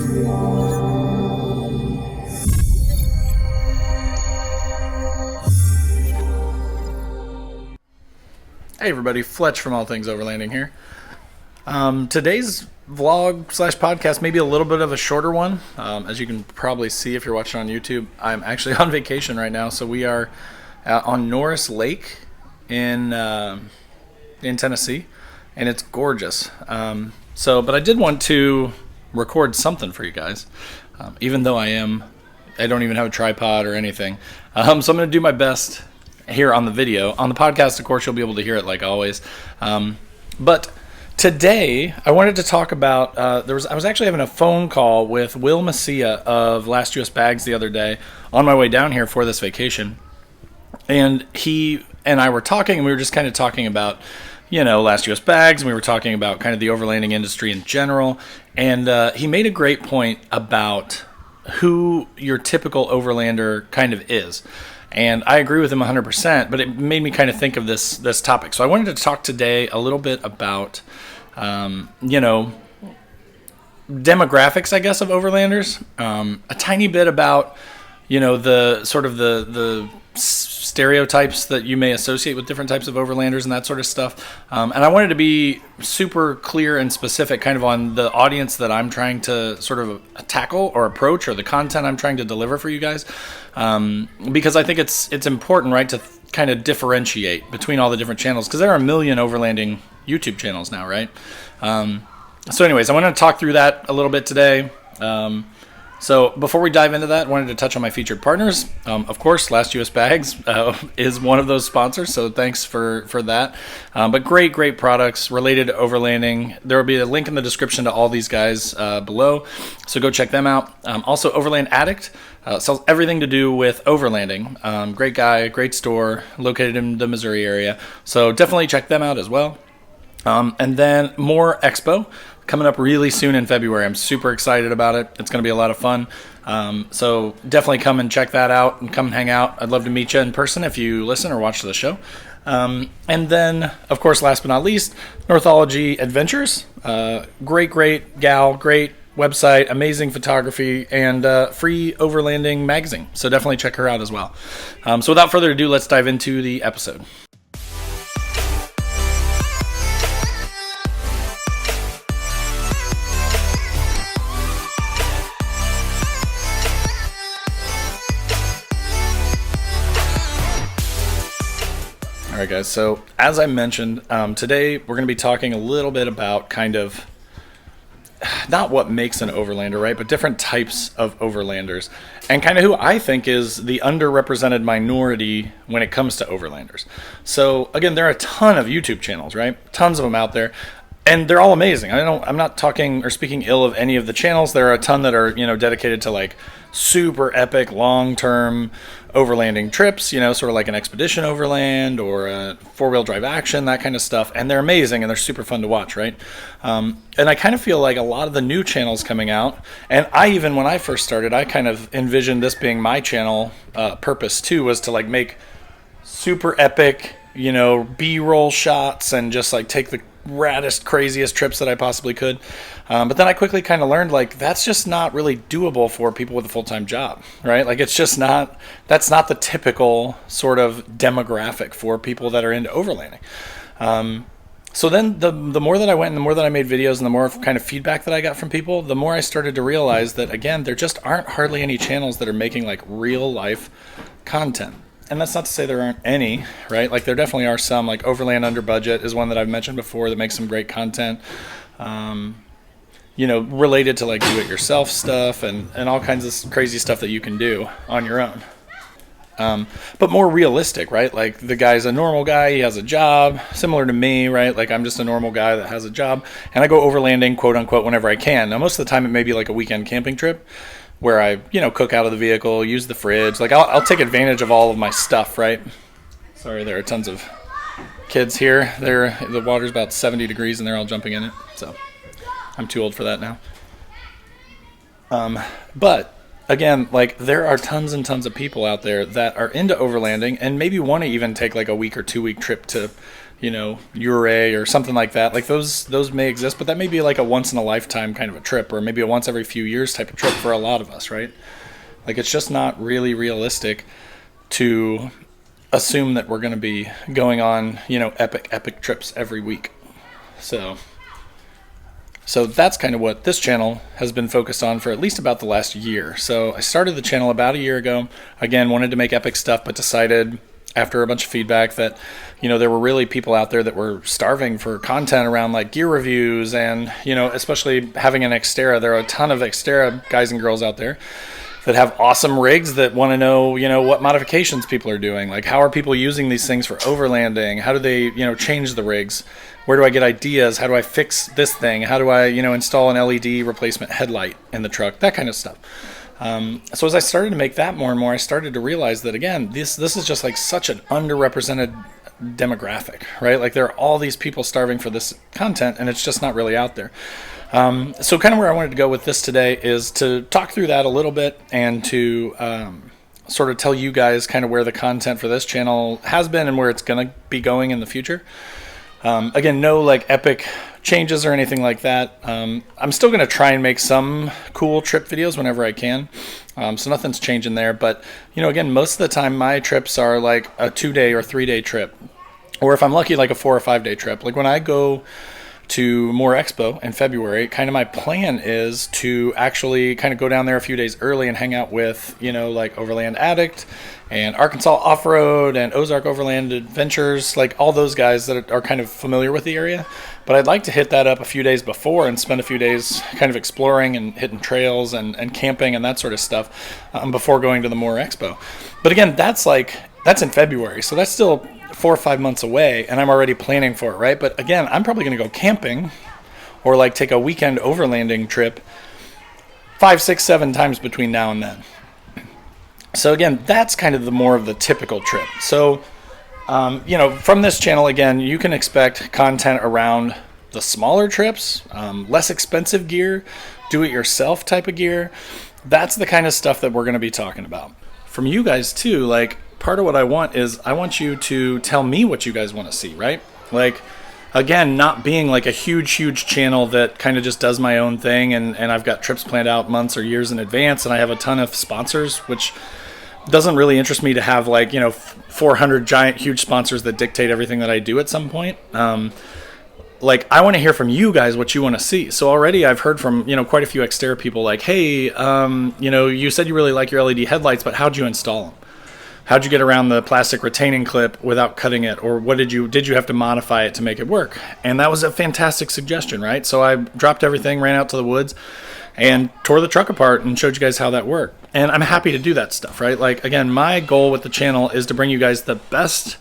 Hey everybody, Fletch from All Things Overlanding here. Today's vlog slash podcast may be a little bit of a shorter one. As you can probably see if you're watching on YouTube, I'm actually on vacation right now. So we are on Norris Lake in Tennessee, and it's gorgeous. But I did want to record something for you guys, even though I don't even have a tripod or anything. So I'm going to do my best here on the video. On the podcast, of course, you'll be able to hear it like always. But today, I wanted to talk about, I was actually having a phone call with Will Messia of Last US Bags the other day on my way down here for this vacation. And he and I were talking, and we were just kind of talking about, Last US Bags, and we were talking about kind of the overlanding industry in general. And he made a great point about who your typical overlander kind of is. And I agree with him 100%, but it made me kind of think of this topic. So I wanted to talk today a little bit about, demographics, I guess, of overlanders. A tiny bit about, the sort of the stereotypes that you may associate with different types of overlanders and that sort of stuff. And I wanted to be super clear and specific kind of on the audience that I'm trying to sort of tackle or approach, or the content I'm trying to deliver for you guys. Because I think it's important, right, to kind of differentiate between all the different channels, because there are a million overlanding YouTube channels now, right? So anyways, I want to talk through that a little bit today. So before we dive into that, I wanted to touch on my featured partners. Of course, Last US Bags is one of those sponsors, so thanks for that. But great products related to overlanding. There will be a link in the description to all these guys below, so go check them out. Also, Overland Addict sells everything to do with overlanding. Great guy, great store, located in the Missouri area, so definitely check them out as well. And then More Expo, coming up really soon in February. I'm super excited about it. It's going to be a lot of fun. So definitely come and check that out and come and hang out. I'd love to meet you in person if you listen or watch the show. And then, of course, last but not least, Northology Adventures. Great gal, great website, amazing photography, and free overlanding magazine. So definitely check her out as well. So without further ado, let's dive into the episode. All right, guys, so as I mentioned, today we're going to be talking a little bit about kind of not what makes an overlander, right, but different types of overlanders, and kind of who I think is the underrepresented minority when it comes to overlanders. So again, there are a ton of YouTube channels, right? Tons of them out there. And they're all amazing. I'm not talking or speaking ill of any of the channels. There are a ton that are, dedicated to like super epic long-term overlanding trips, sort of like an expedition overland or a four-wheel drive action, that kind of stuff. And they're amazing and they're super fun to watch, right? And I kind of feel like a lot of the new channels coming out, and when I first started, I kind of envisioned this being my channel purpose too, was to like make super epic, B-roll shots and just like take the raddest, craziest trips that I possibly could. But then I quickly kind of learned, like, that's just not really doable for people with a full-time job, right? Like, that's not the typical sort of demographic for people that are into overlanding. So then the more that I went and the more that I made videos and the more kind of feedback that I got from people, the more I started to realize that, again, there just aren't hardly any channels that are making like real life content. And that's not to say there aren't any, right? Like there definitely are some, like Overland Under Budget is one that I've mentioned before that makes some great content, related to like do-it-yourself stuff and all kinds of crazy stuff that you can do on your own. But more realistic, right? Like the guy's a normal guy, he has a job, similar to me, right? Like I'm just a normal guy that has a job, and I go overlanding, quote unquote, whenever I can. Now most of the time it may be like a weekend camping trip, where I, cook out of the vehicle, use the fridge. Like I'll take advantage of all of my stuff, right? Sorry, there are tons of kids here. The water's about 70 degrees and they're all jumping in it. So I'm too old for that now. But again, like there are tons and tons of people out there that are into overlanding and maybe want to even take like a week or 2 week trip to Uray or something like that. Like those may exist, but that may be like a once in a lifetime kind of a trip, or maybe a once every few years type of trip for a lot of us, right? Like it's just not really realistic to assume that we're going to be going on, epic trips every week. So that's kind of what this channel has been focused on for at least about the last year. So I started the channel about a year ago. Again, wanted to make epic stuff, but decided after a bunch of feedback that, there were really people out there that were starving for content around like gear reviews and, especially having an Xterra. There are a ton of Xterra guys and girls out there that have awesome rigs that want to know, what modifications people are doing. Like, how are people using these things for overlanding? How do they, change the rigs? Where do I get ideas? How do I fix this thing? How do I, install an LED replacement headlight in the truck? That kind of stuff. So as I started to make that more and more, I started to realize that, again, this is just like such an underrepresented demographic, right? Like there are all these people starving for this content, and it's just not really out there. So kind of where I wanted to go with this today is to talk through that a little bit and to sort of tell you guys kind of where the content for this channel has been and where it's going to be going in the future. Again, no like epic changes or anything like that. I'm still going to try and make some cool trip videos whenever I can. So nothing's changing there. But, again, most of the time my trips are like a 2-day or 3-day trip. Or if I'm lucky, like a 4 or 5-day trip. Like when I go to More Expo in February, kind of my plan is to actually kind of go down there a few days early and hang out with, like Overland Addict and Arkansas Off-Road and Ozark Overland Adventures, like all those guys that are kind of familiar with the area. But I'd like to hit that up a few days before and spend a few days kind of exploring and hitting trails and camping and that sort of stuff before going to the More Expo. But again, that's in February, so that's still 4 or 5 months away, and I'm already planning for it, right? But again, I'm probably going to go camping or like take a weekend overlanding trip 5, 6, 7 times between now and then. So again, that's kind of the more of the typical trip. So, from this channel, again, you can expect content around the smaller trips, less expensive gear, do-it-yourself type of gear. That's the kind of stuff that we're going to be talking about. From you guys too, like part of what I want is I want you to tell me what you guys want to see, right? Like, again, not being like a huge channel that kind of just does my own thing and I've got trips planned out months or years in advance and I have a ton of sponsors, which doesn't really interest me to have like, 400 giant huge sponsors that dictate everything that I do at some point. Like I want to hear from you guys what you want to see. So already I've heard from, quite a few Xterra people like, hey, you said you really like your LED headlights, but how'd you install them? How'd you get around the plastic retaining clip without cutting it? Or what did you have to modify it to make it work? And that was a fantastic suggestion, right? So I dropped everything, ran out to the woods and tore the truck apart and showed you guys how that worked. And I'm happy to do that stuff, right? Like, again, my goal with the channel is to bring you guys the best,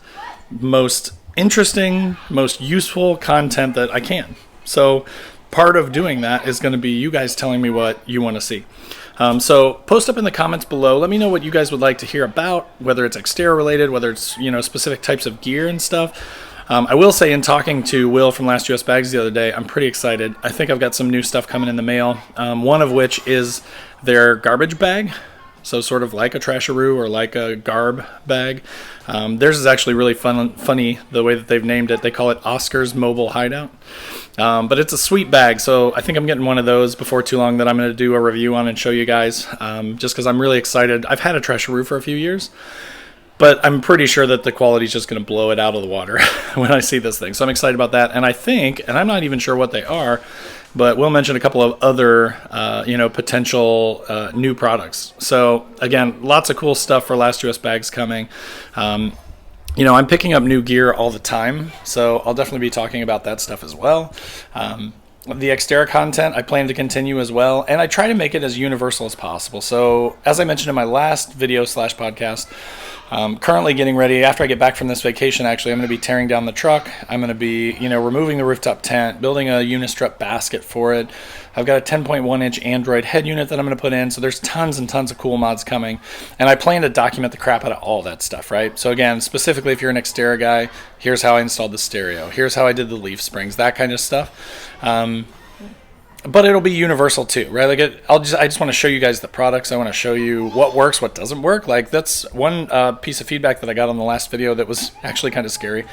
most interesting, most useful content that I can. So part of doing that is going to be you guys telling me what you want to see. So post up in the comments below. Let me know what you guys would like to hear about, whether it's Xterra related, whether it's, specific types of gear and stuff. I will say, in talking to Will from Last US Bags the other day, I'm pretty excited. I think I've got some new stuff coming in the mail, one of which is their garbage bag. So sort of like a Trasharoo or like a Garb bag. Theirs is actually really funny the way that they've named it. They call it Oscar's Mobile Hideout. But it's a sweet bag, so I think I'm getting one of those before too long that I'm going to do a review on and show you guys, just because I'm really excited. I've had a Trasharoo for a few years, but I'm pretty sure that the quality is just going to blow it out of the water when I see this thing. So I'm excited about that, and I think, and I'm not even sure what they are, but we'll mention a couple of other, potential new products. So again, lots of cool stuff for Last US Bags coming. I'm picking up new gear all the time, so I'll definitely be talking about that stuff as well. The Xterra content I plan to continue as well, and I try to make it as universal as possible. So as I mentioned in my last video / podcast, currently getting ready, after I get back from this vacation, actually, I'm going to be tearing down the truck. I'm going to be, removing the rooftop tent, building a unistrut basket for it. I've got a 10.1 inch Android head unit that I'm going to put in, so there's tons and tons of cool mods coming, and I plan to document the crap out of all that stuff, right? So again, specifically if you're an Xterra guy, here's how I installed the stereo, here's how I did the leaf springs, that kind of stuff. But it'll be universal too, right? Like I just want to show you guys the products. I want to show you what works, what doesn't work. Like that's one piece of feedback that I got on the last video that was actually kind of scary.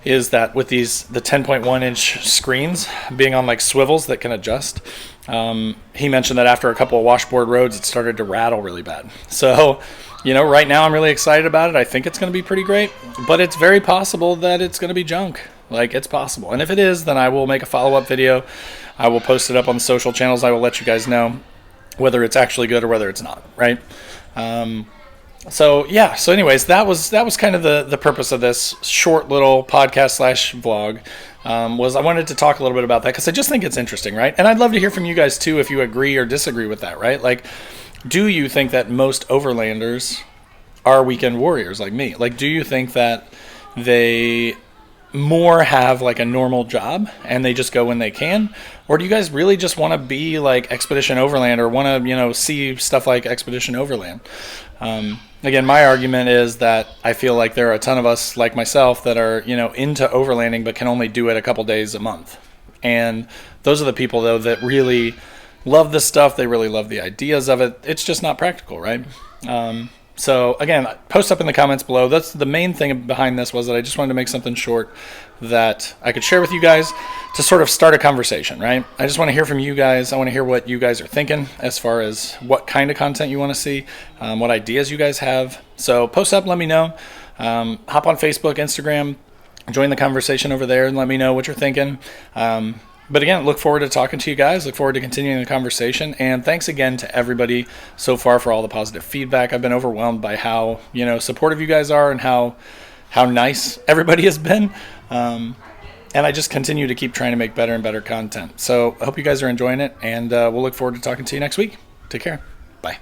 is that with the 10.1 inch screens being on like swivels that can adjust, he mentioned that after a couple of washboard roads, it started to rattle really bad. So, right now I'm really excited about it. I think it's going to be pretty great, but it's very possible that it's going to be junk. Like, it's possible. And if it is, then I will make a follow-up video. I will post it up on the social channels. I will let you guys know whether it's actually good or whether it's not, right? So anyways, that was kind of the purpose of this short little podcast / vlog, was I wanted to talk a little bit about that because I just think it's interesting, right? And I'd love to hear from you guys too if you agree or disagree with that, right? Like, do you think that most Overlanders are weekend warriors like me? Like, do you think that they more have like a normal job and they just go when they can, or do you guys really just want to be like Expedition Overland or want to see stuff like Expedition Overland? Again, my argument is that I feel like there are a ton of us like myself that are into overlanding but can only do it a couple days a month, and those are the people though that really love this stuff. They really love the ideas of it. It's just not practical, right? So again, post up in the comments below. That's the main thing behind this, was that I just wanted to make something short that I could share with you guys to sort of start a conversation, right? I just want to hear from you guys. I want to hear what you guys are thinking as far as what kind of content you want to see, what ideas you guys have. So post up, let me know. Hop on Facebook, Instagram, join the conversation over there and let me know what you're thinking. But again, look forward to talking to you guys. Look forward to continuing the conversation. And thanks again to everybody so far for all the positive feedback. I've been overwhelmed by how, supportive you guys are and how nice everybody has been. And I just continue to keep trying to make better and better content. So I hope you guys are enjoying it. And we'll look forward to talking to you next week. Take care. Bye.